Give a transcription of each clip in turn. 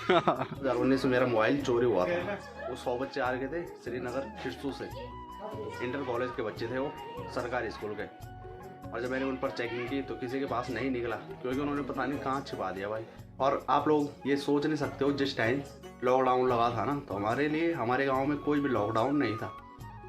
2019 में मेरा मोबाइल चोरी हुआ था। वो 100 बच्चे आ गए थे श्रीनगर खिरसू से, इंटर कॉलेज के बच्चे थे वो, सरकारी स्कूल के। और जब मैंने उन पर चेकिंग की तो किसी के पास नहीं निकला, क्योंकि उन्होंने पता नहीं कहाँ छिपा दिया भाई। और आप लोग ये सोच नहीं सकते हो, जिस टाइम लॉकडाउन लगा था ना, तो हमारे लिए हमारे गांव में कोई भी लॉकडाउन नहीं था।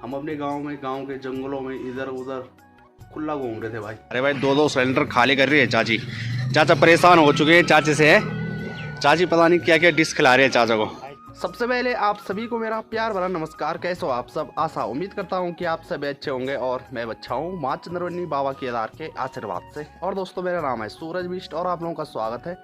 हम अपने गांव में, गांव के जंगलों में इधर उधर खुला घूम रहे थे भाई। अरे भाई 2-2 सिलेंडर खाली कर रही है चाची। चाचा परेशान हो चुके हैं चाचे से। चाची पता नहीं क्या क्या डिश खिला रहे हैं चाचा को। सबसे पहले आप सभी को मेरा प्यार भरा नमस्कार। कैसे हो आप सब? आशा उम्मीद करता हूं कि आप सब अच्छे होंगे और मैं अच्छा हूं, माँ चंद्रवनी बाबा केदार के आशीर्वाद से। और दोस्तों, मेरा नाम है सूरज बिष्ट और आप लोगों का स्वागत है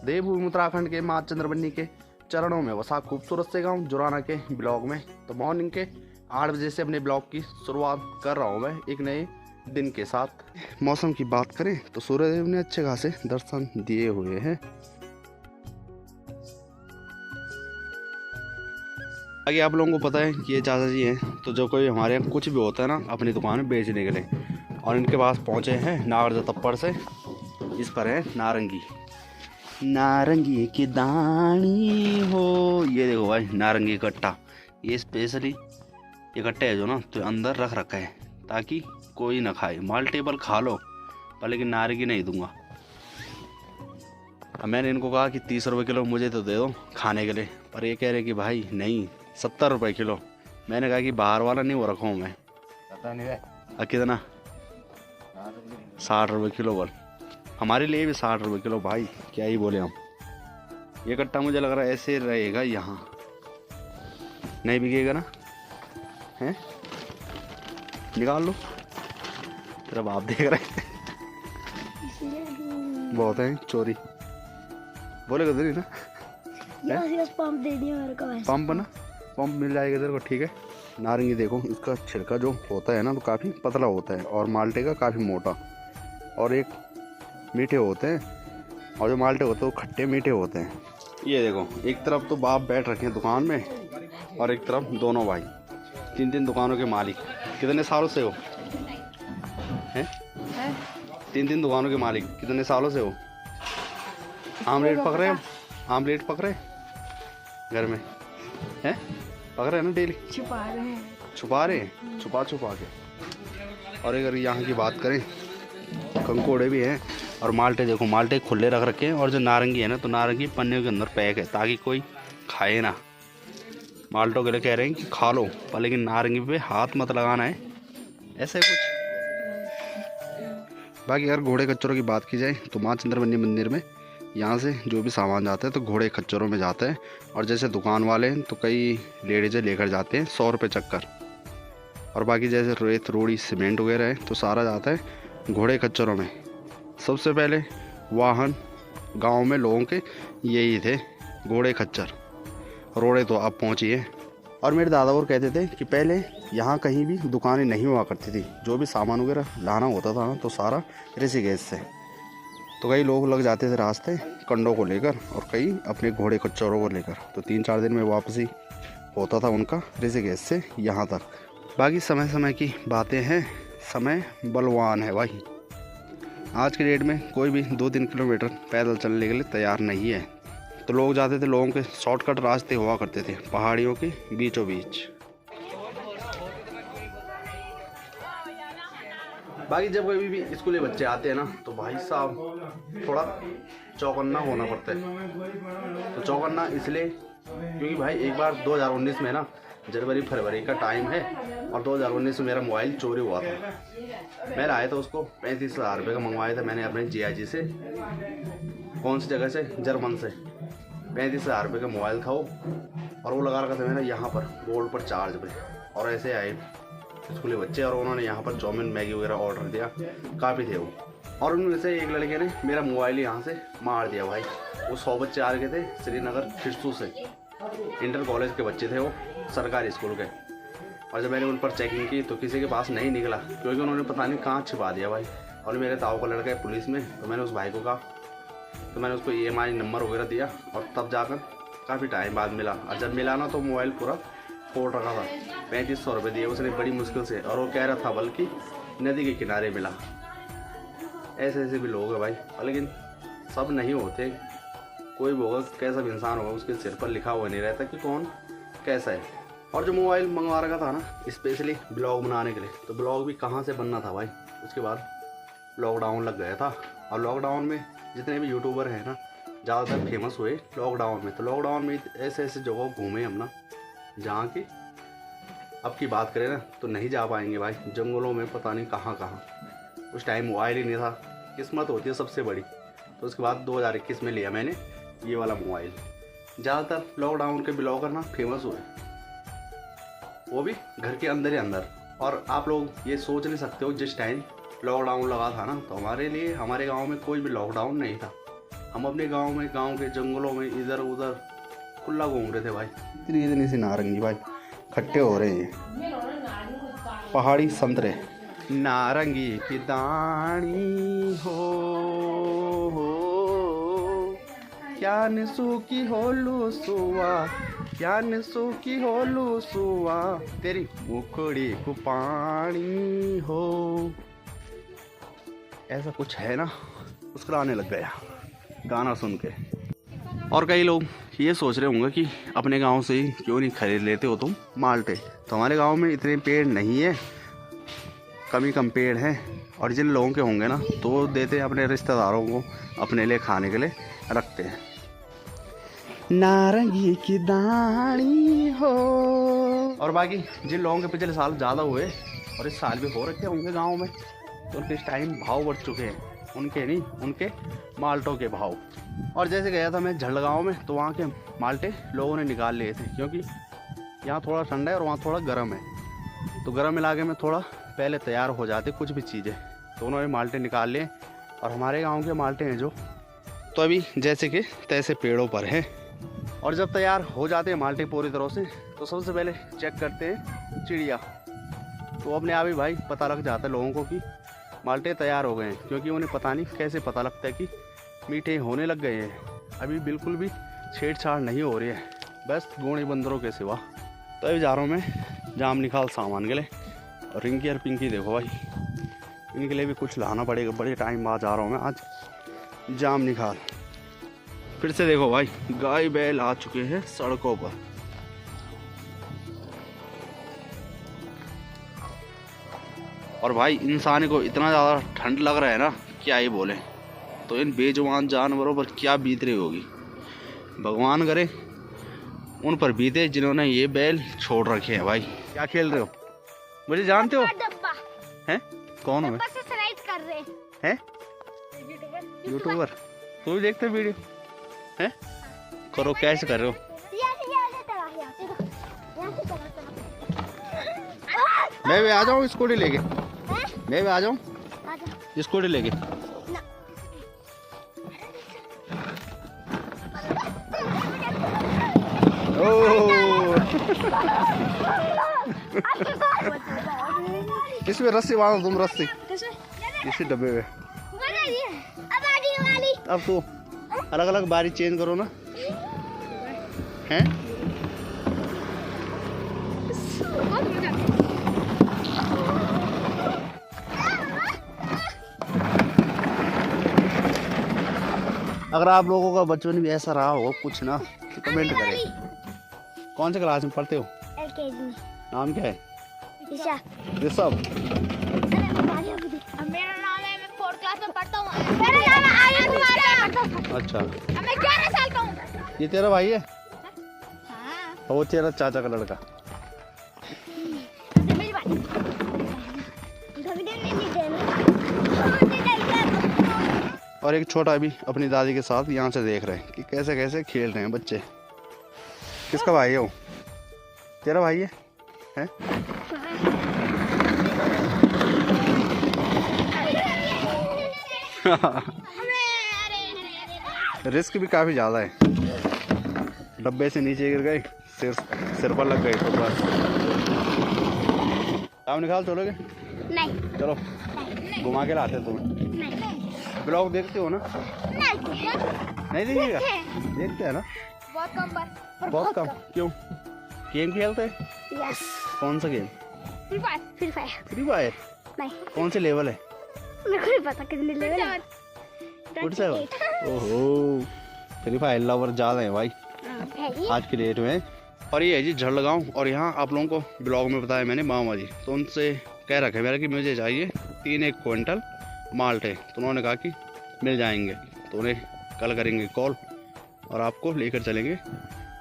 देवभूमि उत्तराखंड के माँ चंद्रवनी के चरणों में वसा खूबसूरत से गाँव जुराना के ब्लॉग में। तो मॉर्निंग के 8 बजे से अपने ब्लॉग की शुरुआत कर रहा हूँ मैं एक नए दिन के साथ। मौसम की बात करें तो सूर्यदेव ने अच्छे खासे दर्शन दिए हुए हैं। आगे आप लोगों को पता है कि ये चाचा जी हैं, तो जो कोई हमारे यहाँ कुछ भी होता है ना अपनी दुकान में बेचने के लिए, और इनके पास पहुँचे हैं नागरजा तप्पर से। इस पर है नारंगी, नारंगी की दानी हो। ये देखो भाई नारंगी कट्टा, ये स्पेशली ये कट्टे है जो ना तो अंदर रख रखा है ताकि कोई ना खाए। मल्टीपल खा लो पर लेकिन नारंगी नहीं दूंगा। अब मैंने इनको कहा कि 30 रुपये किलो मुझे तो दे दो खाने के लिए, पर ये कह रहे कि भाई नहीं 70 रुपये किलो। मैंने कहा कि बाहर वाला नहीं वो रखा हूँ मैं। पता नहीं है कितना, 60 रुपये किलो। बोल हमारे लिए भी 60 रुपये किलो भाई, क्या ही बोले हम। ये कट्टा मुझे लग रहा है ऐसे रहेगा, यहाँ नहीं बिकेगा ना है। निकाल लो, तेरा बाप देख रहा है। बहुत है चोरी बोलेगा तेरी ना। पंप दे दिया मेरे को। पंप ना, पंप मिल जाएगा तेरे को, ठीक है। नारंगी देखो, इसका छिलका जो होता है ना तो काफ़ी पतला होता है, और माल्टे का काफ़ी मोटा, और एक मीठे होते हैं, और जो माल्टे होते हैं वो खट्टे मीठे होते हैं। ये देखो, एक तरफ तो बाप बैठ रखे हैं दुकान में, और एक तरफ दोनों भाई, 3-3 दुकानों के मालिक। कितने सालों से हो हैं? 3-3 दुकानों के मालिक कितने सालों से हो? आमलेट पक रहे हो? आमलेट पक रहे घर में हैं? पक रहे हैं ना डेली? छुपा रहे हैं, छुपा के। और अगर यहाँ की बात करें, कंकोड़े भी हैं, और माल्टे देखो, माल्टे खुले रख रखे हैं। और जो नारंगी है ना, तो नारंगी पन्ने के अंदर पैक है ताकि कोई खाए ना। माल्टों के लिए कह रहे हैं कि खा लो पर लेकिन नारंगी पे हाथ मत लगाना है, ऐसे कुछ। बाकी अगर घोड़े खच्चरों की बात की जाए तो माँ चंद्रवनी मंदिर में यहाँ से जो भी सामान जाता है तो घोड़े खच्चरों में जाता है। और जैसे दुकान वाले हैं तो कई लेडीजें लेकर जाते हैं 100 रुपये चक्कर। और बाकी जैसे रेत रोड़ी सीमेंट वगैरह है तो सारा जाता है घोड़े खच्चरों में। सबसे पहले वाहन गांव में लोगों के यही थे, घोड़े खच्चर। रोड़े तो अब पहुँची है। और मेरे दादा और कहते थे कि पहले यहाँ कहीं भी दुकानें नहीं हुआ करती थी, जो भी सामान वगैरह लाना होता था ना तो सारा ऋषिकेश से। तो कई लोग लग जाते थे रास्ते कंडों को लेकर, और कई अपने घोड़े खच्चरों को लेकर। तो 3-4 दिन में वापसी होता था उनका ऋषिकेश से यहाँ तक। बाकी समय समय की बातें हैं, समय बलवान है भाई। आज के डेट में कोई भी 2-3 किलोमीटर पैदल चलने के लिए तैयार नहीं है। तो लोग जाते थे, लोगों के शॉर्टकट रास्ते हुआ करते थे पहाड़ियों के बीचों बीच। बाकी जब कभी भी स्कूली बच्चे आते हैं ना तो भाई साहब थोड़ा चौकन्ना होना पड़ता है। तो चौकन्ना इसलिए क्योंकि भाई एक बार 2019 में ना, जनवरी फरवरी का टाइम है, और 2019 में मेरा मोबाइल चोरी हुआ था। मैं लाया था उसको 35,000 रुपये का मंगवाया था मैंने अपने जीआईजी से। कौन सी जगह से? जर्मन से। 35,000 रुपये का मोबाइल था वो, और वो लगा रखा था मैंने यहाँ पर गोल्ड पर चार्ज पे। और ऐसे आए स्कूली बच्चे और उन्होंने यहाँ पर चाउमीन मैगी वगैरह ऑर्डर दिया, काफ़ी थे वो। और उनमें से एक लड़के ने मेरा मोबाइल यहाँ से मार दिया भाई। वो 100 बच्चे आ गए थे श्रीनगर खिरसू से, इंटर कॉलेज के बच्चे थे वो, सरकारी स्कूल के। और जब मैंने उन पर चेकिंग की तो किसी के पास नहीं निकला, क्योंकि उन्होंने पता नहीं कहाँ छिपा दिया भाई। और मेरे ताऊ का लड़का है पुलिस में, तो मैंने उस भाई को कहा, तो मैंने उसको EMI नंबर वगैरह दिया, और तब जाकर काफ़ी टाइम बाद मिला। और जब मिला ना तो मोबाइल पूरा फोड़ रखा था। 3500 रुपये दिए उसने बड़ी मुश्किल से, और वो कह रहा था बल्कि नदी के किनारे मिला। ऐसे ऐसे भी लोग हैं भाई, लेकिन सब नहीं होते। कोई भी होगा, कैसा भी इंसान होगा, उसके सिर पर लिखा हुआ नहीं रहता कि कौन कैसा है। और जो मोबाइल मंगवा रखा था ना स्पेशली ब्लॉग बनाने के लिए, तो ब्लॉग भी कहाँ से बनना था भाई। उसके बाद लॉकडाउन लग गया था, और लॉकडाउन में जितने भी यूट्यूबर हैं ना ज़्यादातर फेमस हुए लॉकडाउन में। तो लॉकडाउन में ऐसे ऐसे जगह घूमे हम ना जहाँ की अब की बात करें ना तो नहीं जा पाएंगे भाई। जंगलों में पता नहीं कहाँ कहाँ, उस टाइम मोबाइल ही नहीं था। किस्मत होती है सबसे बड़ी। तो उसके बाद 2021 में लिया मैंने ये वाला मोबाइल। ज़्यादातर लॉकडाउन के ब्लॉगर ना फेमस हुए, वो भी घर के अंदर ही अंदर। और आप लोग ये सोच नहीं सकते हो, जिस टाइम लॉकडाउन लगा था ना तो हमारे लिए हमारे गांव में कोई भी लॉकडाउन नहीं था। हम अपने गांव में, गांव के जंगलों में इधर उधर खुला घूम रहे थे भाई। इतनी इतनी सी नारंगी भाई खट्टे हो रहे हैं, पहाड़ी संतरे। नारंगी की दानी हो क्या निसू की होलू सुआ, क्या निसू की होलू सुआ, तेरी मुखड़ी को पानी हो। ऐसा कुछ है ना, मुस्कुराने लग गया गाना सुन के। और कई लोग ये सोच रहे होंगे कि अपने गांव से ही क्यों नहीं खरीद लेते हो तुम माल्टे। तो हमारे गांव में इतने पेड़ नहीं है, कम पेड़ हैं। और जिन लोगों के होंगे ना तो वो देते हैं अपने रिश्तेदारों को, अपने लिए खाने के लिए रखते हैं। नारंगी की दानी हो। और बाकी जिन लोगों के पिछले साल ज़्यादा हुए और इस साल भी हो रखे होंगे गाँव में, तो उनके इस टाइम भाव बढ़ चुके हैं। उनके नहीं, उनके माल्टों के भाव। और जैसे गया था मैं झड़गांव में, तो वहाँ के माल्टे लोगों ने निकाल लिए थे, क्योंकि यहाँ थोड़ा ठंडा है और वहाँ थोड़ा गर्म है। तो गर्म इलाके में थोड़ा पहले तैयार हो जाते कुछ भी चीज़ें, तो उन्होंने माल्टे निकाल लिए। और हमारे गांव के माल्टे हैं जो, तो अभी जैसे कि तैसे पेड़ों पर हैं। और जब तैयार हो जाते हैं माल्टे पूरी तरह से, तो सबसे पहले चेक करते हैं चिड़िया। तो अपने आप ही भाई पता लग जाता है लोगों को कि माल्टे तैयार हो गए हैं, क्योंकि उन्हें पता नहीं कैसे पता लगता है कि मीठे होने लग गए हैं। अभी बिल्कुल भी छेड़छाड़ नहीं हो रही है, बस गोणी बंदरों के सिवा। तो अभी जा रहा हूँ मैं जाम निकाल सामान के लिए। और रिंकी और पिंकी देखो भाई, इनके लिए भी कुछ लाना पड़ेगा। बड़े टाइम बाद जा रहा हूँ मैं आज जाम निकाल। फिर से देखो भाई गाय बैल आ चुके हैं सड़कों पर। और भाई इंसान को इतना ज़्यादा ठंड लग रहा है ना, क्या ही बोले। तो इन बेजुबान जानवरों पर क्या बीत रही होगी, भगवान करे उन पर बीते जिन्होंने ये बैल छोड़ रखे हैं। भाई क्या खेल रहे हो, मुझे जानते हो? हैं? कौन हो? कर रहे हैं? यूट्यूबर। तू भी देखते वीडियो हैं? करो, कैसे कर रहे हो? मैं भी आ जाऊँ स्कूटी लेके? मैं भी आ जाऊँ स्कूटी लेके? इसमें रस्सी बांधो तुम, रस्सी इसी डब्बे में। अब तो अलग अलग बारी चेंज करो ना, हैं? अगर आप लोगों का बचपन भी ऐसा रहा हो कुछ ना, तो कमेंट करें। कौन से क्लास में पढ़ते हो? LKG। नाम क्या है? ऋषभ। मेरा नाम है, मैं 4th क्लास में पढ़ता हूँ। मेरा नाम है आर्यन कुमार। अच्छा, मैं 11 साल का हूँ। ये तेरा भाई है? हाँ। और वो तेरा चाचा का लड़का? मेरी बात। और एक छोटा भी अपनी दादी के साथ यहाँ से देख रहे हैं कि कैसे कैसे खेल रहे हैं बच्चे। किसका भाई है वो? तेरा भाई है? हैं? रिस्क भी काफ़ी ज़्यादा है। डब्बे से नीचे गिर गए, सिर पर लग गए तो बस। काम निकाल चलोगे? नहीं। चलो घुमा के लाते तुम्हें। ब्लॉग देखते हो ना? नहीं देखिएगा? देखते हैं ना? बहुत कम पर बहुत कम। क्यों? गेम खेलते हैं? यस। कौन सा game? Free fire. Free fire? नहीं, कौन से लेवल है? मेरे को नहीं पता कितने लेवल है। 47। ओहो, फ्री फायर लवर ज़्यादा है भाई आज की डेट में। और ये है जी झड़गांव। और यहाँ आप लोगों को ब्लॉग में बताया मैंने मामा जी, तो उनसे कह रखा है मेरा कि मुझे चाहिए 3 क्विंटल माल्टे। तो उन्होंने कहा कि मिल जाएंगे, तो उन्हें कल करेंगे कॉल और आपको लेकर चलेंगे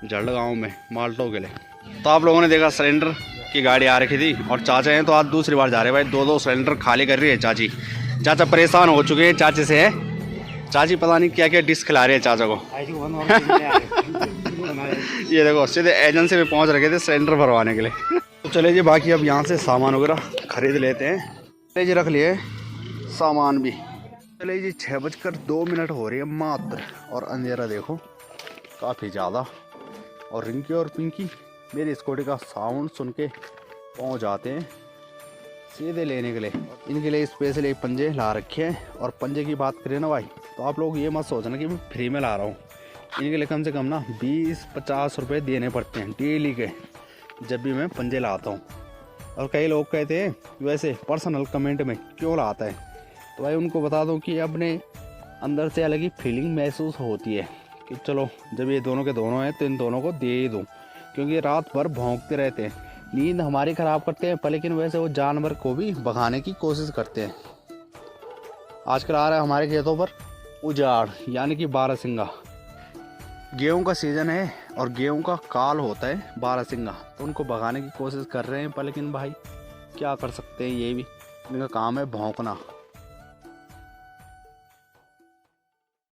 झड़गांव में माल्टों के लिए। तो आप लोगों ने देखा सिलेंडर की गाड़ी आ रखी थी और चाचा हैं तो आज दूसरी बार जा रहे हैं भाई। 2 सिलेंडर खाली कर रही है चाची। चाचा परेशान हो चुके हैं चाचे से है। चाची पता नहीं क्या क्या डिश खिला रही है चाचा को। ये देखो सीधे एजेंसी में पहुंच रखे थे सिलेंडर भरवाने के लिए। तो चले जी बाकी अब यहाँ से सामान वगैरह खरीद लेते हैं। ले जी रख लिए सामान भी। चले जी 6:02 हो रही है मात्र और अंधेरा देखो काफ़ी ज़्यादा। और रिंकी और पिंकी मेरी स्कूटी का साउंड सुन के पहुँच जाते हैं सीधे लेने के लिए। इनके लिए स्पेशल एक पंजे ला रखे हैं। और पंजे की बात करें ना भाई, तो आप लोग ये मत सोचना कि मैं फ्री में ला रहा हूँ। इनके लिए कम से कम ना 20-50 रुपये देने पड़ते हैं डेली के, जब भी मैं पंजे लाता हूँ। और कई लोग कहते हैं वैसे पर्सनल कमेंट में क्यों लाता है, तो भाई उनको बता दूँ कि अपने अंदर से अलग ही फीलिंग महसूस होती है कि चलो जब ये दोनों के दोनों हैं तो इन दोनों को दे ही दूँ, क्योंकि रात भर भौंकते रहते हैं, नींद हमारी ख़राब करते हैं पर लेकिन वैसे वो जानवर को भी भगाने की कोशिश करते हैं। आजकल आ रहा है हमारे खेतों पर उजाड़ यानी कि बारहसिंगा। गेहूं का सीज़न है और गेहूं का काल होता है बारहसिंगा, तो उनको भगाने की कोशिश कर रहे हैं पर लेकिन भाई क्या कर सकते हैं, ये भी इनका काम है भौंकना।